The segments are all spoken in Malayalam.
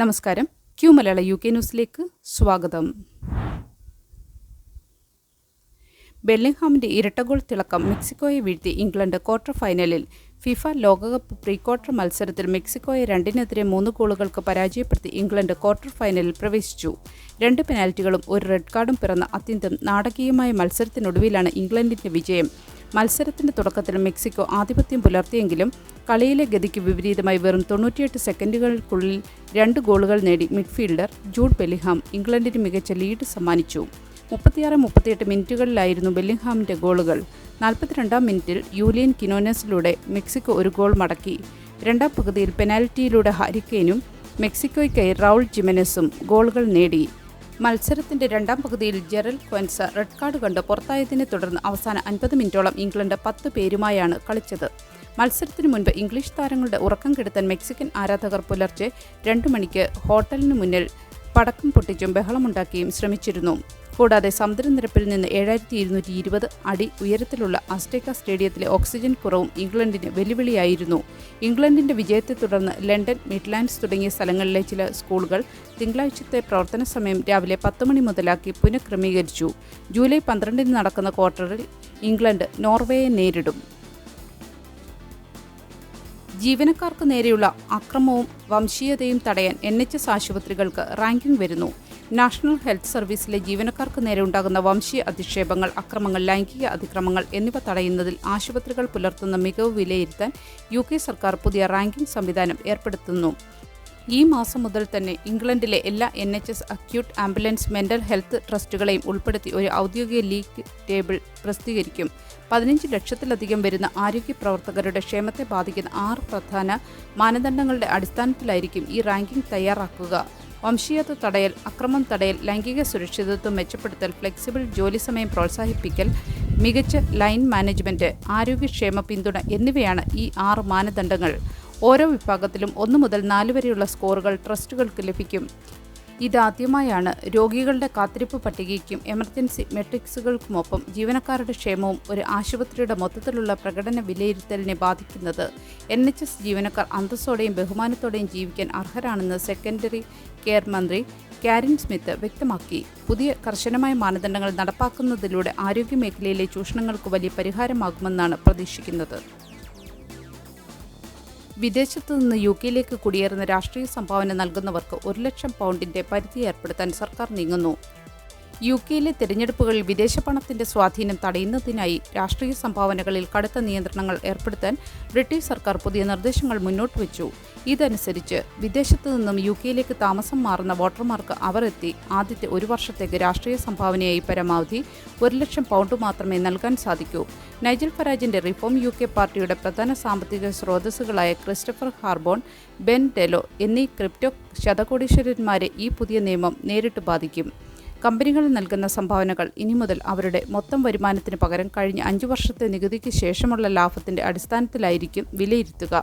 നമസ്കാരം. ക്യൂ മലയാള UK ന്യൂസിലേക്ക് സ്വാഗതം. ബെല്ലിംഗ്ഹാമിൻ്റെ ഇരട്ട ഗോൾ തിളക്കം മെക്സിക്കോയെ വീഴ്ത്തി ഇംഗ്ലണ്ട് ക്വാർട്ടർ ഫൈനലിൽ. ഫിഫ ലോകകപ്പ് പ്രീ ക്വാർട്ടർ മത്സരത്തിൽ മെക്സിക്കോയെ 2-3 ഗോളുകൾക്ക് പരാജയപ്പെടുത്തി ഇംഗ്ലണ്ട് ക്വാർട്ടർ ഫൈനലിൽ പ്രവേശിച്ചു. 2 പെനാൽറ്റികളും ഒരു റെഡ് കാർഡും പിറന്ന അത്യന്തം നാടകീയമായ മത്സരത്തിനൊടുവിലാണ് ഇംഗ്ലണ്ടിൻ്റെ വിജയം. മത്സരത്തിൻ്റെ തുടക്കത്തിൽ മെക്സിക്കോ ആധിപത്യം പുലർത്തിയെങ്കിലും കളിയിലെ ഗതിക്ക് വിപരീതമായി വെറും 98 സെക്കൻഡുകൾക്കുള്ളിൽ 2 ഗോളുകൾ നേടി മിഡ്ഫീൽഡർ ജൂഡ് ബെല്ലിംഗ്ഹാം ഇംഗ്ലണ്ടിന് മികച്ച ലീഡ് സമ്മാനിച്ചു. 36-38 മിനിറ്റുകളിലായിരുന്നു ബെല്ലിംഗ്ഹാമിൻ്റെ ഗോളുകൾ. 42-ാം മിനിറ്റിൽ യൂലിയൻ കിനോനസിലൂടെ മെക്സിക്കോ ഒരു ഗോൾ മടക്കി. രണ്ടാം പകുതിയിൽ പെനാൽറ്റിയിലൂടെ ഹാരി കെയ്നും മെക്സിക്കോയ്ക്കായി റൗൾ ജിമെനസും ഗോളുകൾ നേടി. മത്സരത്തിൻ്റെ രണ്ടാം പകുതിയിൽ ജെറൽ ക്വൻസ റെഡ് കാർഡ് കണ്ട് പുറത്തായതിനെ തുടർന്ന് അവസാന 50 മിനിറ്റോളം ഇംഗ്ലണ്ട് 10 പേരുമായാണ് കളിച്ചത്. മത്സരത്തിനു മുൻപ് ഇംഗ്ലീഷ് താരങ്ങളുടെ ഉറക്കം കെടുത്താൻ മെക്സിക്കൻ ആരാധകർ പുലർച്ചെ 2 മണിക്ക് ഹോട്ടലിന് മുന്നിൽ പടക്കം പൊട്ടിച്ചും ബഹളമുണ്ടാക്കിയും ശ്രമിച്ചിരുന്നു. കൂടാതെ സമുദ്രനിരപ്പിൽ നിന്ന് 7220 അടി ഉയരത്തിലുള്ള അസ്റ്റേക്ക സ്റ്റേഡിയത്തിലെ ഓക്സിജൻ കുറവും ഇംഗ്ലണ്ടിന് വെല്ലുവിളിയായിരുന്നു. ഇംഗ്ലണ്ടിൻ്റെ വിജയത്തെ തുടർന്ന് ലണ്ടൻ, മിഡ്ലാൻഡ്സ് തുടങ്ങിയ സ്ഥലങ്ങളിലെ ചില സ്കൂളുകൾ തിങ്കളാഴ്ചത്തെ പ്രവർത്തന സമയം രാവിലെ 10 മണി മുതലാക്കി പുനഃക്രമീകരിച്ചു. ജൂലൈ 12 നടക്കുന്ന ക്വാർട്ടറിൽ ഇംഗ്ലണ്ട് നോർവേയെ നേരിടും. ജീവനക്കാർക്ക് നേരെയുള്ള അക്രമവും വംശീയതയും തടയാൻ NHS ആശുപത്രികൾക്ക് റാങ്കിംഗ് വരുന്നു. നാഷണൽ ഹെൽത്ത് സർവീസിലെ ജീവനക്കാർക്ക് നേരെ ഉണ്ടാകുന്ന വംശീയ അധിക്ഷേപങ്ങൾ, അക്രമങ്ങൾ, ലൈംഗിക അതിക്രമങ്ങൾ എന്നിവ തടയുന്നതിൽ ആശുപത്രികൾ പുലർത്തുന്ന മികവ് വിലയിരുത്താൻ UK സർക്കാർ പുതിയ റാങ്കിംഗ് സംവിധാനം ഏർപ്പെടുത്തുന്നു. ഈ മാസം മുതൽ തന്നെ ഇംഗ്ലണ്ടിലെ എല്ലാ NHS acute ambulance mental health ട്രസ്റ്റുകളെയും ഉൾപ്പെടുത്തി ഒരു ഔദ്യോഗിക ലീഗ് ടേബിൾ പ്രസിദ്ധീകരിക്കും. 15 ലക്ഷത്തിലധികം വരുന്ന ആരോഗ്യ പ്രവർത്തകരുടെ ക്ഷേമത്തെ ബാധിക്കുന്ന 6 പ്രധാന മാനദണ്ഡങ്ങളുടെ അടിസ്ഥാനത്തിലായിരിക്കും ഈ റാങ്കിംഗ് തയ്യാറാക്കുക. വംശീയത തടയൽ, അക്രമം തടയൽ, ലൈംഗിക സുരക്ഷിതത്വം മെച്ചപ്പെടുത്തൽ, ഫ്ലെക്സിബിൾ ജോലി സമയം പ്രോത്സാഹിപ്പിക്കൽ, മികച്ച ലൈൻ മാനേജ്മെൻറ്റ്, ആരോഗ്യക്ഷേമ പിന്തുണ എന്നിവയാണ് ഈ 6 മാനദണ്ഡങ്ങൾ. ഓരോ വിഭാഗത്തിലും 1 മുതൽ 4 വരെയുള്ള സ്കോറുകൾ ട്രസ്റ്റുകൾക്ക് ലഭിക്കും. ഇതാദ്യമായാണ് രോഗികളുടെ കാത്തിരിപ്പ് പട്ടികയ്ക്കും എമർജൻസി മെട്രിക്സുകൾക്കുമൊപ്പം ജീവനക്കാരുടെ ക്ഷേമവും ഒരു ആശുപത്രിയുടെ മൊത്തത്തിലുള്ള പ്രകടന വിലയിരുത്തലിനെ ബാധിക്കുന്നത്. NHS ജീവനക്കാർ അന്തസ്സോടെയും ബഹുമാനത്തോടെയും ജീവിക്കാൻ അർഹരാണെന്ന് സെക്കൻഡറി കെയർ മന്ത്രി കാരിൻ സ്മിത്ത് വ്യക്തമാക്കി. പുതിയ കർശനമായ മാനദണ്ഡങ്ങൾ നടപ്പാക്കുന്നതിലൂടെ ആരോഗ്യമേഖലയിലെ ചൂഷണങ്ങൾക്ക് വലിയ പരിഹാരമാകുമെന്നാണ് പ്രതീക്ഷിക്കുന്നത്. വിദേശത്തു നിന്ന് UK കുടിയേറുന്ന രാഷ്ട്രീയ സംഭാവന നൽകുന്നവർക്ക് 1 ലക്ഷം പൗണ്ടിൻ്റെ പരിധി ഏർപ്പെടുത്താൻ സർക്കാർ നീങ്ങുന്നു. UK തിരഞ്ഞെടുപ്പുകളിൽ വിദേശ പണത്തിൻ്റെ സ്വാധീനം തടയുന്നതിനായി രാഷ്ട്രീയ സംഭാവനകളിൽ കടുത്ത നിയന്ത്രണങ്ങൾ ഏർപ്പെടുത്താൻ ബ്രിട്ടീഷ് സർക്കാർ പുതിയ നിർദ്ദേശങ്ങൾ മുന്നോട്ട് വച്ചു. ഇതനുസരിച്ച് വിദേശത്തു നിന്നും UK താമസം മാറുന്ന വോട്ടർമാർക്ക് അവർ എത്തി ആദ്യത്തെ 1 വർഷത്തേക്ക് രാഷ്ട്രീയ സംഭാവനയായി പരമാവധി 1 ലക്ഷം പൗണ്ട് മാത്രമേ നൽകാൻ സാധിക്കൂ. നൈജൽ ഫരാജിൻ്റെ റിഫോം UK പാർട്ടിയുടെ പ്രധാന സാമ്പത്തിക സ്രോതസ്സുകളായ ക്രിസ്റ്റഫർ ഹാർബോൺ, ബെൻ ഡെലോ എന്നീ ക്രിപ്റ്റോ ശതകോടീശ്വരന്മാരെ ഈ പുതിയ നിയമം നേരിട്ട് ബാധിക്കും. കമ്പനികൾ നൽകുന്ന സംഭാവനകൾ ഇനി മുതൽ അവരുടെ മൊത്തം വരുമാനത്തിന് പകരം കഴിഞ്ഞ 5 വർഷത്തെ നികുതിക്ക് ശേഷമുള്ള ലാഭത്തിൻ്റെ അടിസ്ഥാനത്തിലായിരിക്കും വിലയിരുത്തുക.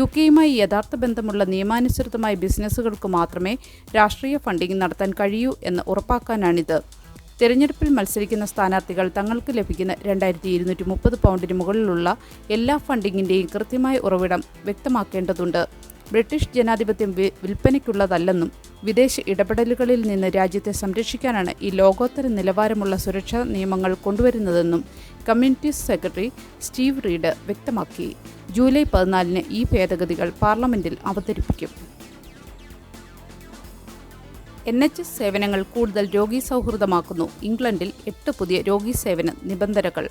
UK യഥാർത്ഥ ബന്ധമുള്ള നിയമാനുസൃതമായ ബിസിനസ്സുകൾക്ക് മാത്രമേ രാഷ്ട്രീയ ഫണ്ടിംഗ് നടത്താൻ കഴിയൂ എന്ന് ഉറപ്പാക്കാനാണിത്. തിരഞ്ഞെടുപ്പിൽ മത്സരിക്കുന്ന സ്ഥാനാർത്ഥികൾ തങ്ങൾക്ക് ലഭിക്കുന്ന 2230 പൗണ്ടിന് മുകളിലുള്ള എല്ലാ ഫണ്ടിങ്ങിൻ്റെയും കൃത്യമായ ഉറവിടം വ്യക്തമാക്കേണ്ടതുണ്ട്. ബ്രിട്ടീഷ് ജനാധിപത്യം വിൽപ്പനയ്ക്കുള്ളതല്ലെന്നും വിദേശ ഇടപെടലുകളിൽ നിന്ന് രാജ്യത്തെ സംരക്ഷിക്കാനാണ് ഈ ലോകോത്തര നിലവാരമുള്ള സുരക്ഷാ നിയമങ്ങൾ കൊണ്ടുവരുന്നതെന്നും കമ്മ്യൂണിറ്റീസ് സെക്രട്ടറി സ്റ്റീവ് റീഡ് വ്യക്തമാക്കി. ജൂലൈ 14 ഈ ഭേദഗതികൾ പാർലമെൻറ്റിൽ അവതരിപ്പിക്കും. NHS സേവനങ്ങൾ കൂടുതൽ രോഗി സൗഹൃദമാക്കുന്നു. ഇംഗ്ലണ്ടിൽ 8 പുതിയ രോഗി സേവന നിബന്ധനകൾ.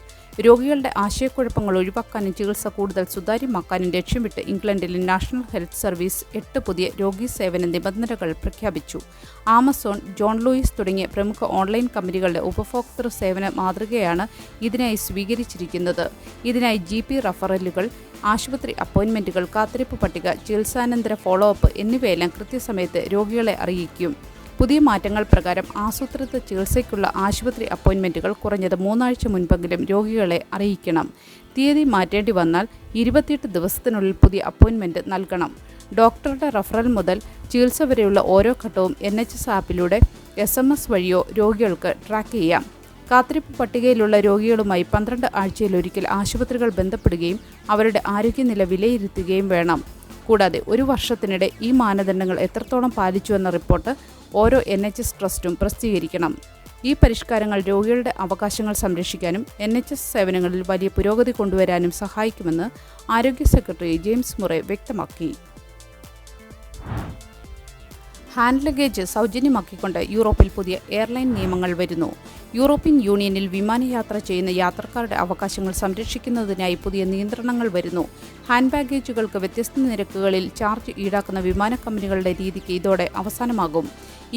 രോഗികളുടെ ആശയക്കുഴപ്പങ്ങൾ ഒഴിവാക്കാനും ചികിത്സ കൂടുതൽ സുതാര്യമാക്കാനും ലക്ഷ്യമിട്ട് ഇംഗ്ലണ്ടിലെ നാഷണൽ ഹെൽത്ത് സർവീസ് 8 പുതിയ രോഗി സേവന നിബന്ധനകൾ പ്രഖ്യാപിച്ചു. ആമസോൺ, ജോൺ ലൂയിസ് തുടങ്ങിയ പ്രമുഖ ഓൺലൈൻ കമ്പനികളുടെ ഉപഭോക്തൃ സേവന മാതൃകയാണ് ഇതിനായി സ്വീകരിച്ചിരിക്കുന്നത്. ഇതിനായി GP റഫറലുകൾ, ആശുപത്രി അപ്പോയിൻമെൻറ്റുകൾ, കാത്തിരിപ്പ് പട്ടിക, ചികിത്സാനന്തര ഫോളോ അപ്പ് എന്നിവയെല്ലാം കൃത്യസമയത്ത് രോഗികളെ അറിയിക്കും. പുതിയ മാറ്റങ്ങൾ പ്രകാരം ആസൂത്രിത ചികിത്സയ്ക്കുള്ള ആശുപത്രി അപ്പോയിൻമെൻറ്റുകൾ കുറഞ്ഞത് 3 ആഴ്ച മുൻപെങ്കിലും രോഗികളെ അറിയിക്കണം. തീയതി മാറ്റേണ്ടി വന്നാൽ 28 ദിവസത്തിനുള്ളിൽ പുതിയ അപ്പോയിൻമെൻറ്റ് നൽകണം. ഡോക്ടറുടെ റഫറൽ മുതൽ ചികിത്സ വരെയുള്ള ഓരോ ഘട്ടവും NHS ആപ്പിലൂടെ SMS വഴിയോ രോഗികൾക്ക് ട്രാക്ക് ചെയ്യാം. കാത്തിരിപ്പ് പട്ടികയിലുള്ള രോഗികളുമായി 12 ആഴ്ചയിലൊരിക്കൽ ആശുപത്രികൾ ബന്ധപ്പെടുകയും അവരുടെ ആരോഗ്യനില വിലയിരുത്തുകയും വേണം. കൂടാതെ ഒരു വർഷത്തിനിടെ ഈ മാനദണ്ഡങ്ങൾ എത്രത്തോളം പാലിച്ചുവെന്ന റിപ്പോർട്ട് ഓരോ NHS ട്രസ്റ്റും പ്രസിദ്ധീകരിക്കണം. ഈ പരിഷ്കാരങ്ങൾ രോഗികളുടെ അവകാശങ്ങൾ സംരക്ഷിക്കാനും NHS സേവനങ്ങളിൽ വലിയ പുരോഗതി കൊണ്ടുവരാനും സഹായിക്കുമെന്ന് ആരോഗ്യ സെക്രട്ടറി ജെയിംസ് മുറെ വ്യക്തമാക്കി. ഹാൻഡ് ലഗേജ് സൗജന്യമാക്കിക്കൊണ്ട് യൂറോപ്പിൽ പുതിയ എയർലൈൻ നിയമങ്ങൾ വരുന്നു. യൂറോപ്യൻ യൂണിയനിൽ വിമാനയാത്ര ചെയ്യുന്ന യാത്രക്കാരുടെ അവകാശങ്ങൾ സംരക്ഷിക്കുന്നതിനായി പുതിയ നിയന്ത്രണങ്ങൾ വരുന്നു. ഹാൻഡ് ബാഗേജുകൾക്ക് വ്യത്യസ്ത നിരക്കുകളിൽ ചാർജ് ഈടാക്കുന്ന വിമാന കമ്പനികളുടെ രീതിക്ക് ഇതോടെ അവസാനമാകും.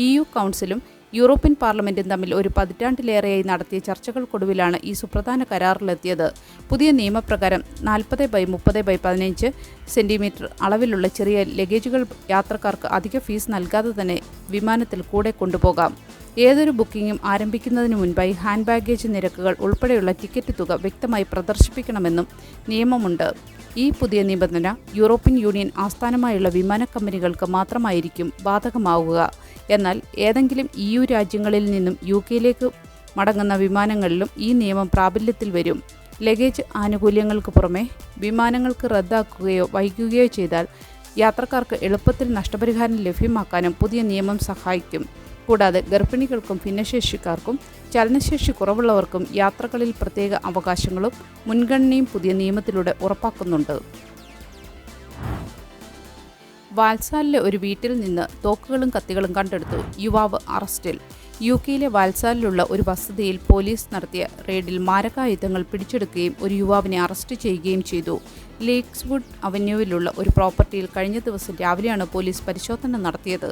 EU കൗൺസിലും യൂറോപ്യൻ പാർലമെന്റും തമ്മിൽ ഒരു പതിറ്റാണ്ടിലേറെയായി നടത്തിയ ചർച്ചകൾക്കൊടുവിലാണ് ഈ സുപ്രധാന കരാറിലെത്തിയത്. പുതിയ നിയമപ്രകാരം 40x30x15 സെന്റിമീറ്റർ അളവിലുള്ള ചെറിയ ലഗേജുകൾ യാത്രക്കാർക്ക് അധിക ഫീസ് നൽകാതെ തന്നെ വിമാനത്തിൽ കൂടെ കൊണ്ടുപോകാം. ഏതൊരു ബുക്കിംഗും ആരംഭിക്കുന്നതിന് മുൻപായി ഹാൻഡ് ബാഗേജ് നിരക്കുകൾ ഉൾപ്പെടെയുള്ള ടിക്കറ്റ് തുക വ്യക്തമായി പ്രദർശിപ്പിക്കണമെന്നും നിയമമുണ്ട്. ഈ പുതിയ നിബന്ധന യൂറോപ്യൻ യൂണിയൻ ആസ്ഥാനമായുള്ള വിമാന കമ്പനികൾക്ക് മാത്രമായിരിക്കും ബാധകമാവുക. എന്നാൽ ഏതെങ്കിലും EU രാജ്യങ്ങളിൽ നിന്നും UKയിലേക്ക് മടങ്ങുന്ന വിമാനങ്ങളിലും ഈ നിയമം പ്രാബല്യത്തിൽ വരും. ലഗേജ് ആനുകൂല്യങ്ങൾക്ക് പുറമെ വിമാനങ്ങൾക്ക് റദ്ദാക്കുകയോ വൈകുകയോ ചെയ്താൽ യാത്രക്കാർക്ക് എളുപ്പത്തിൽ നഷ്ടപരിഹാരം ലഭ്യമാക്കാനും പുതിയ നിയമം സഹായിക്കും. കൂടാതെ ഗർഭിണികൾക്കും ഭിന്നശേഷിക്കാർക്കും ചലനശേഷി കുറവുള്ളവർക്കും യാത്രകളിൽ പ്രത്യേക അവകാശങ്ങളും മുൻഗണനയും പുതിയ നിയമത്തിലൂടെ ഉറപ്പാക്കുന്നുണ്ട്. വാൽസാലിലെ ഒരു വീട്ടിൽ നിന്ന് തോക്കുകളും കത്തികളും കണ്ടെടുത്തു. യുവാവ് അറസ്റ്റിൽ. UKയിലെ വാൽസാലിലുള്ള ഒരു വസതിയിൽ പോലീസ് നടത്തിയ റെയ്ഡിൽ മാരകായുധങ്ങൾ പിടിച്ചെടുക്കുകയും ഒരു യുവാവിനെ അറസ്റ്റ് ചെയ്യുകയും ചെയ്തു. ലേക്സ്വുഡ് അവന്യൂവിലുള്ള ഒരു പ്രോപ്പർട്ടിയിൽ കഴിഞ്ഞ ദിവസം രാവിലെയാണ് പോലീസ് പരിശോധന നടത്തിയത്.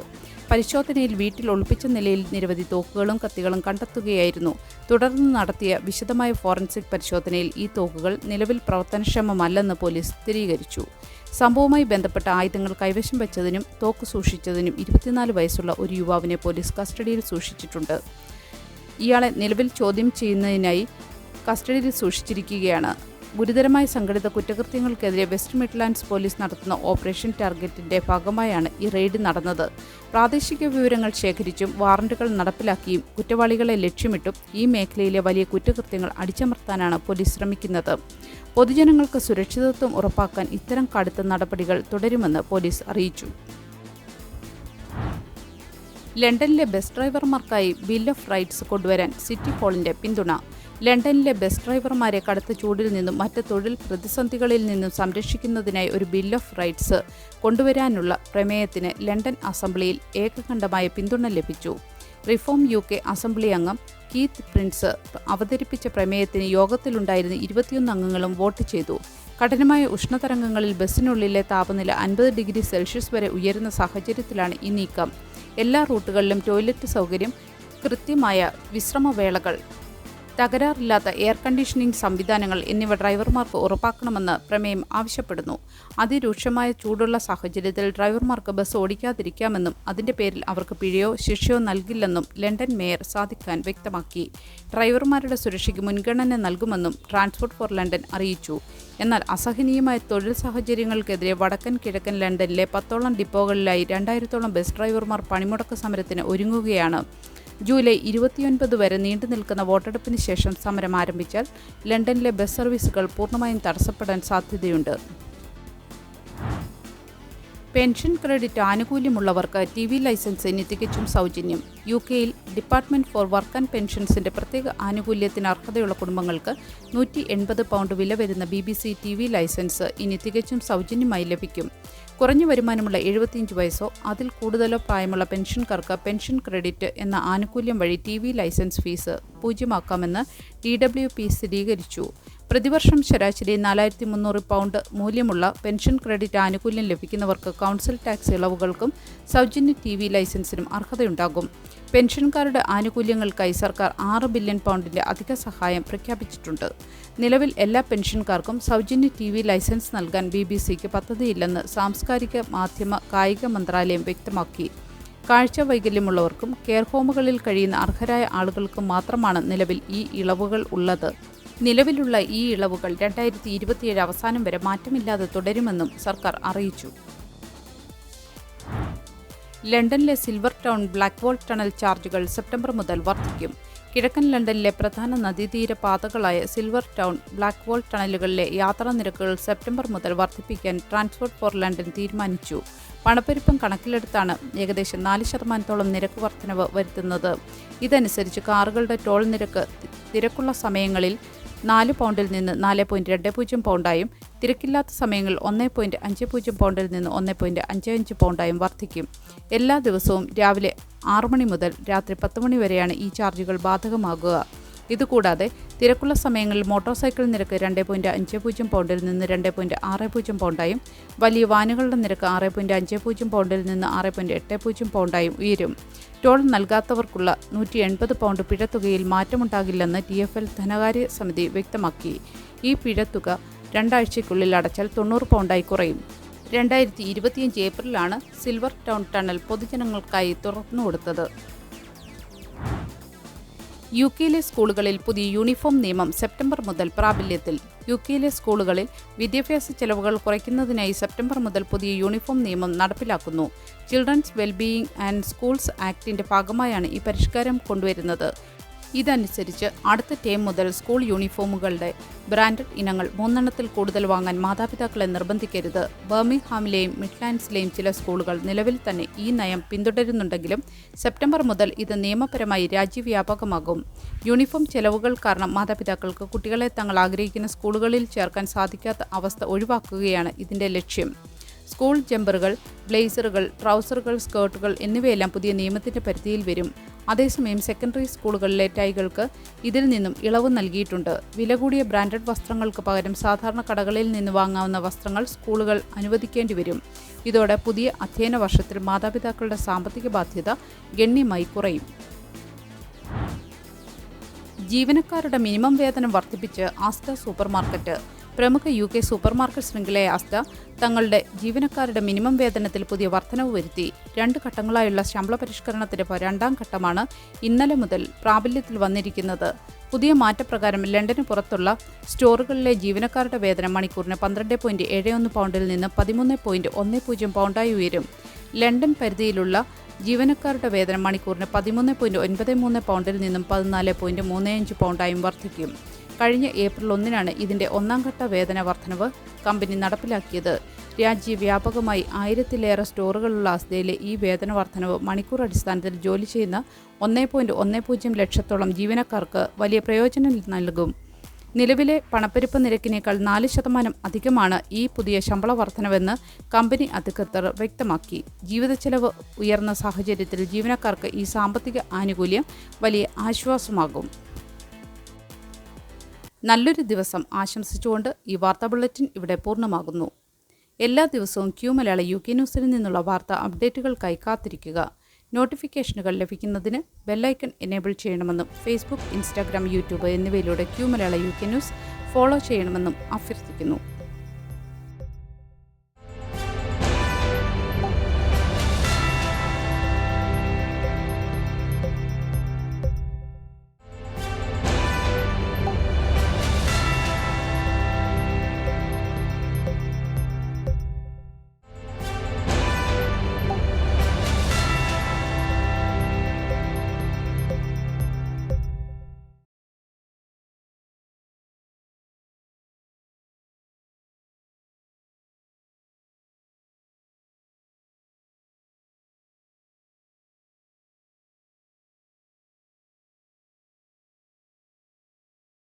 പരിശോധനയിൽ വീട്ടിൽ ഒളിപ്പിച്ച നിലയിൽ നിരവധി തോക്കുകളും കത്തികളും കണ്ടെത്തുകയായിരുന്നു. തുടർന്ന് നടത്തിയ വിശദമായ ഫോറൻസിക് പരിശോധനയിൽ ഈ തോക്കുകൾ നിലവിൽ പ്രവർത്തനക്ഷമമല്ലെന്ന് പോലീസ് സ്ഥിരീകരിച്ചു. സംഭവവുമായി ബന്ധപ്പെട്ട ആയുധങ്ങൾ കൈവശം വെച്ചതിനും തോക്ക് സൂക്ഷിച്ചതിനും 24 വയസ്സുള്ള ഒരു യുവാവിനെ പോലീസ് കസ്റ്റഡിയിൽ സൂക്ഷിച്ചിട്ടുണ്ട്. ഇയാളെ നിലവിൽ ചോദ്യം ചെയ്യുന്നതിനായി കസ്റ്റഡിയിൽ സൂക്ഷിച്ചിരിക്കുകയാണ്. ഗുരുതരമായ സംഘടിത കുറ്റകൃത്യങ്ങൾക്കെതിരെ വെസ്റ്റ് മിഡ്ലാൻഡ്സ് പോലീസ് നടത്തുന്ന ഓപ്പറേഷൻ ടാർഗറ്റിന്റെ ഭാഗമായാണ് ഈ റെയ്ഡ് നടന്നത്. പ്രാദേശിക വിവരങ്ങൾ ശേഖരിച്ചും വാറന്റുകൾ നടപ്പിലാക്കിയും കുറ്റവാളികളെ ലക്ഷ്യമിട്ടും ഈ മേഖലയിലെ വലിയ കുറ്റകൃത്യങ്ങൾ അടിച്ചമർത്താനാണ് പോലീസ് ശ്രമിക്കുന്നത്. പൊതുജനങ്ങൾക്ക് സുരക്ഷിതത്വം ഉറപ്പാക്കാൻ ഇത്തരം കടുത്ത നടപടികൾ തുടരുമെന്ന് പോലീസ് അറിയിച്ചു. ലണ്ടനിലെ ബസ് ഡ്രൈവർമാർക്കായി ബിൽ ഓഫ് റൈറ്റ്സ് കൊണ്ടുവരാൻ സിറ്റി ഹാളിന്റെ പിന്തുണ. ലണ്ടനിലെ ബസ് ഡ്രൈവർമാരെ കടുത്ത ചൂടിൽ നിന്നും മറ്റ് തൊഴിൽ പ്രതിസന്ധികളിൽ നിന്നും സംരക്ഷിക്കുന്നതിനായി ഒരു ബിൽ ഓഫ് റൈറ്റ്സ് കൊണ്ടുവരാനുള്ള പ്രമേയത്തിന് ലണ്ടൻ അസംബ്ലിയിൽ ഏകകണ്ഠമായ പിന്തുണ ലഭിച്ചു. റിഫോം UK അസംബ്ലി അംഗം കീത്ത് പ്രിൻസ് അവതരിപ്പിച്ച പ്രമേയത്തിന് യോഗത്തിലുണ്ടായിരുന്ന 21 അംഗങ്ങളും വോട്ട് ചെയ്തു. കഠിനമായ ഉഷ്ണതരംഗങ്ങളിൽ ബസ്സിനുള്ളിലെ താപനില 50 ഡിഗ്രി സെൽഷ്യസ് വരെ ഉയരുന്ന സാഹചര്യത്തിലാണ് ഈ നീക്കം. എല്ലാ റൂട്ടുകളിലും ടോയ്ലറ്റ് സൗകര്യം, കൃത്യമായ വിശ്രമവേളകൾ, തകരാറില്ലാത്ത എയർ കണ്ടീഷനിംഗ് സംവിധാനങ്ങൾ എന്നിവ ഡ്രൈവർമാർക്ക് ഉറപ്പാക്കണമെന്ന് പ്രമേയം ആവശ്യപ്പെടുന്നു. അതിരൂക്ഷമായ ചൂടുള്ള സാഹചര്യത്തിൽ ഡ്രൈവർമാർക്ക് ബസ് ഓടിക്കാതിരിക്കാമെന്നും അതിന്റെ പേരിൽ അവർക്ക് പിഴയോ ശിക്ഷയോ നൽകില്ലെന്നും ലണ്ടൻ മേയർ സാദിഖ് ഖാൻ വ്യക്തമാക്കി. ഡ്രൈവർമാരുടെ സുരക്ഷയ്ക്ക് മുൻഗണന നൽകുമെന്നും ട്രാൻസ്പോർട്ട് ഫോർ ലണ്ടൻ അറിയിച്ചു. എന്നാൽ അസഹനീയമായ തൊഴിൽ സാഹചര്യങ്ങൾക്കെതിരെ വടക്കൻ കിഴക്കൻ ലണ്ടനിലെ 10ഓളം ഡിപ്പോകളിലായി 2000ഓളം ബസ് ഡ്രൈവർമാർ പണിമുടക്ക് സമരത്തിന് ഒരുങ്ങുകയാണ്. ജൂലൈ 29 വരെ നീണ്ടു നിൽക്കുന്ന വോട്ടെടുപ്പിന് ശേഷം സമരം ആരംഭിച്ചാൽ ലണ്ടനിലെ ബസ് സർവീസുകൾ പൂർണ്ണമായും തടസ്സപ്പെടാൻ സാധ്യതയുണ്ട്. പെൻഷൻ ക്രെഡിറ്റ് ആനുകൂല്യമുള്ളവർക്ക് TV ലൈസൻസ് ഇനി തികച്ചും സൗജന്യം. UKയിൽ ഡിപ്പാർട്ട്മെന്റ് ഫോർ വർക്ക് ആൻഡ് പെൻഷൻസിന്റെ പ്രത്യേക ആനുകൂല്യത്തിന് അർഹതയുള്ള കുടുംബങ്ങൾക്ക് £180 വില വരുന്ന BBC TV ലൈസൻസ് ഇനി തികച്ചും സൗജന്യമായി ലഭിക്കും. കുറഞ്ഞ വരുമാനമുള്ള 75 വയസ്സോ അതിൽ കൂടുതലോ പ്രായമുള്ള പെൻഷൻകാർക്ക് പെൻഷൻ ക്രെഡിറ്റ് എന്ന ആനുകൂല്യം വഴി TV ലൈസൻസ് ഫീസ് പൂജ്യമാക്കാമെന്ന് DWP സ്ഥിരീകരിച്ചു. പ്രതിവർഷം ശരാശരി £4,300 മൂല്യമുള്ള പെൻഷൻ ക്രെഡിറ്റ് ആനുകൂല്യം ലഭിക്കുന്നവർക്ക് കൗൺസിൽ ടാക്സ് ഇളവുകൾക്കും സൗജന്യ TV ലൈസൻസിനും അർഹതയുണ്ടാകും. പെൻഷൻകാരുടെ ആനുകൂല്യങ്ങൾക്കായി സർക്കാർ £6 ബില്യൺ അധിക സഹായം പ്രഖ്യാപിച്ചിട്ടുണ്ട്. നിലവിൽ എല്ലാ പെൻഷൻകാർക്കും സൗജന്യ TV ലൈസൻസ് നൽകാൻ BBCക്ക് പദ്ധതിയില്ലെന്ന് സാംസ്കാരിക മാധ്യമ കായിക മന്ത്രാലയം വ്യക്തമാക്കി. കാഴ്ച വൈകല്യമുള്ളവർക്കും കെയർ ഹോമുകളിൽ കഴിയുന്ന അർഹരായ ആളുകൾക്കും മാത്രമാണ് നിലവിൽ ഈ ഇളവുകൾ ഉള്ളത്. നിലവിലുള്ള ഈ ഇളവുകൾ 2027 അവസാനം വരെ മാറ്റമില്ലാതെ തുടരുമെന്നും സർക്കാർ അറിയിച്ചു. ലണ്ടനിലെ സിൽവർ ടൗൺ ബ്ലാക്ക് വാൾ ടണൽ ചാർജുകൾ സെപ്റ്റംബർ മുതൽ വർദ്ധിക്കും. കിഴക്കൻ ലണ്ടനിലെ പ്രധാന നദീതീര പാതകളായ സിൽവർ ടൗൺ, ബ്ലാക്ക് വാൾ ടണലുകളിലെ യാത്രാ നിരക്കുകൾ സെപ്റ്റംബർ മുതൽ വർദ്ധിപ്പിക്കാൻ ട്രാൻസ്പോർട്ട് ഫോർ ലണ്ടൻ തീരുമാനിച്ചു. പണപ്പെരുപ്പം കണക്കിലെടുത്താണ് ഏകദേശം 4% നിരക്ക് വർധനവ് വരുത്തുന്നത്. ഇതനുസരിച്ച് കാറുകളുടെ ടോൾ നിരക്ക് തിരക്കുള്ള സമയങ്ങളിൽ 4 പൗണ്ടിൽ നിന്ന് 4.20 പൗണ്ടായും തിരക്കില്ലാത്ത സമയങ്ങളിൽ 1.50 പൗണ്ടിൽ നിന്ന് 1.55 പൗണ്ടായും വർദ്ധിക്കും. എല്ലാ ദിവസവും രാവിലെ 6 മണി മുതൽ രാത്രി 10 മണി വരെയാണ് ഈ ചാർജുകൾ ബാധകമാകുക. ഇതുകൂടാതെ തിരക്കുള്ള സമയങ്ങളിൽ മോട്ടോർ സൈക്കിൾ നിരക്ക് 2.50 പൗണ്ടിൽ നിന്ന് 2.60 പൗണ്ടായും വലിയ വാനുകളുടെ നിരക്ക് 6.50 പൗണ്ടിൽ നിന്ന് 6.80 പൗണ്ടായും ഉയരും. ടോൾ നൽകാത്തവർക്കുള്ള 180 പൗണ്ട് പിഴത്തുകയിൽ മാറ്റമുണ്ടാകില്ലെന്ന് TfL ധനകാര്യ സമിതി വ്യക്തമാക്കി. ഈ പിഴത്തുക 2 ആഴ്ചയ്ക്കുള്ളിൽ അടച്ചാൽ 90 പൗണ്ടായി കുറയും. 2025 ഏപ്രിലാണ് സിൽവർ ടൗൺ ടണൽ പൊതുജനങ്ങൾക്കായി തുറന്നുകൊടുത്തത്. UK-യിലെ സ്കൂളുകളിൽ പുതിയ യൂണിഫോം നിയമം സെപ്റ്റംബർ മുതൽ പ്രാബല്യത്തിൽ. UK-യിലെ സ്കൂളുകളിൽ വിദ്യാഭ്യാസ ചെലവുകൾ കുറയ്ക്കുന്നതിനായി സെപ്റ്റംബർ മുതൽ പുതിയ യൂണിഫോം നിയമം നടപ്പിലാക്കുന്നു. ചിൽഡ്രൻസ് വെൽബീയിങ് ആൻഡ് സ്കൂൾസ് ആക്ടിന്റെ ഭാഗമായാണ് ഈ പരിഷ്കാരം കൊണ്ടുവരുന്നത്. ഇതനുസരിച്ച് അടുത്ത ടേം മുതൽ സ്കൂൾ യൂണിഫോമുകളുടെ ബ്രാൻഡഡ് ഇനങ്ങൾ 3 എണ്ണത്തിൽ കൂടുതൽ വാങ്ങാൻ മാതാപിതാക്കളെ നിർബന്ധിക്കരുത്. ബർമിംഗ്ഹാമിലെയും മിഡ്ലാൻഡ്സിലെയും ചില സ്കൂളുകൾ നിലവിൽ തന്നെ ഈ നയം പിന്തുടരുന്നുണ്ടെങ്കിലും സെപ്റ്റംബർ മുതൽ ഇത് നിയമപരമായി രാജ്യവ്യാപകമാകും. യൂണിഫോം ചെലവുകൾ കാരണം മാതാപിതാക്കൾക്ക് കുട്ടികളെ തങ്ങൾ ആഗ്രഹിക്കുന്ന സ്കൂളുകളിൽ ചേർക്കാൻ സാധിക്കാത്ത അവസ്ഥ ഒഴിവാക്കുകയാണ് ഇതിന്റെ ലക്ഷ്യം. സ്കൂൾ ജമ്പറുകൾ, ബ്ലേസറുകൾ, ട്രൗസറുകൾ, സ്കേർട്ടുകൾ എന്നിവയെല്ലാം പുതിയ നിയമത്തിന്റെ പരിധിയിൽ വരും. അതേസമയം സെക്കൻഡറി സ്കൂളുകളിലെ ടൈകൾക്ക് ഇതിൽ നിന്നും ഇളവ് നൽകിയിട്ടുണ്ട്. വില കൂടിയ ബ്രാൻഡഡ് വസ്ത്രങ്ങൾക്ക് പകരം സാധാരണ കടകളിൽ നിന്ന് വാങ്ങാവുന്ന വസ്ത്രങ്ങൾ സ്കൂളുകൾ അനുവദിക്കേണ്ടി വരും. ഇതോടെ പുതിയ അധ്യയന വർഷത്തിൽ മാതാപിതാക്കളുടെ സാമ്പത്തിക ബാധ്യത ഗണ്യമായി കുറയും. ജീവനക്കാരുടെ മിനിമം വേതനം വർദ്ധിപ്പിച്ച് ആസ്റ്റ സൂപ്പർമാർക്കറ്റ്. പ്രമുഖ UK സൂപ്പർമാർക്കറ്റ് ശൃംഖലയായ ആസ്റ്റ തങ്ങളുടെ ജീവനക്കാരുടെ മിനിമം വേതനത്തിൽ പുതിയ വർധനവ് വരുത്തി. 2 ഘട്ടങ്ങളായുള്ള ശമ്പള പരിഷ്കരണത്തിന്റെ 2ാം ഘട്ടമാണ് ഇന്നലെ മുതൽ പ്രാബല്യത്തിൽ വന്നിരിക്കുന്നത്. പുതിയ മാറ്റപ്രകാരം ലണ്ടന് പുറത്തുള്ള സ്റ്റോറുകളിലെ ജീവനക്കാരുടെ വേതനം മണിക്കൂറിന് 12.71 പൗണ്ടിൽ നിന്ന് 13.10 പൗണ്ടായി ഉയരും. ലണ്ടൻ പരിധിയിലുള്ള ജീവനക്കാരുടെ വേതനം മണിക്കൂറിന് 13.93 പൗണ്ടിൽ നിന്നും 14.35 പൗണ്ടായും വർദ്ധിക്കും. കഴിഞ്ഞ ഏപ്രിൽ 1-നാണ് ഇതിന്റെ 1ാം ഘട്ട വേതന വർധനവ് കമ്പനി നടപ്പിലാക്കിയത്. രാജ്യവ്യാപകമായി 1000-ലേറെ സ്റ്റോറുകളുള്ള ആസ്തയിലെ ഈ വേതന വർധനവ് മണിക്കൂർ അടിസ്ഥാനത്തിൽ ജോലി ചെയ്യുന്ന 1.10 ലക്ഷത്തോളം ജീവനക്കാർക്ക് വലിയ പ്രയോജനം നൽകും. നിലവിലെ പണപ്പെരുപ്പ നിരക്കിനേക്കാൾ 4% അധികമാണ് ഈ പുതിയ ശമ്പള വർധനവെന്ന് കമ്പനി അധികൃതർ വ്യക്തമാക്കി. ജീവിതച്ചെലവ് ഉയർന്ന സാഹചര്യത്തിൽ ജീവനക്കാർക്ക് ഈ സാമ്പത്തിക ആനുകൂല്യം വലിയ ആശ്വാസമാകും. നല്ലൊരു ദിവസം ആശംസിച്ചുകൊണ്ട് ഈ വാർത്താ ബുള്ളറ്റിൻ ഇവിടെ പൂർണ്ണമാകുന്നു. എല്ലാ ദിവസവും Q മലയാളം UK ന്യൂസിൽ നിന്നുള്ള വാർത്താ അപ്ഡേറ്റുകൾക്കായി കാത്തിരിക്കുക. നോട്ടിഫിക്കേഷനുകൾ ലഭിക്കുന്നതിന് ബെല്ലൈക്കൺ എനേബിൾ ചെയ്യണമെന്നും ഫേസ്ബുക്ക്, ഇൻസ്റ്റാഗ്രാം, യൂട്യൂബ് എന്നിവയിലൂടെ Q Malayalam UK news follow ചെയ്യണമെന്നും അഭ്യർത്ഥിക്കുന്നു.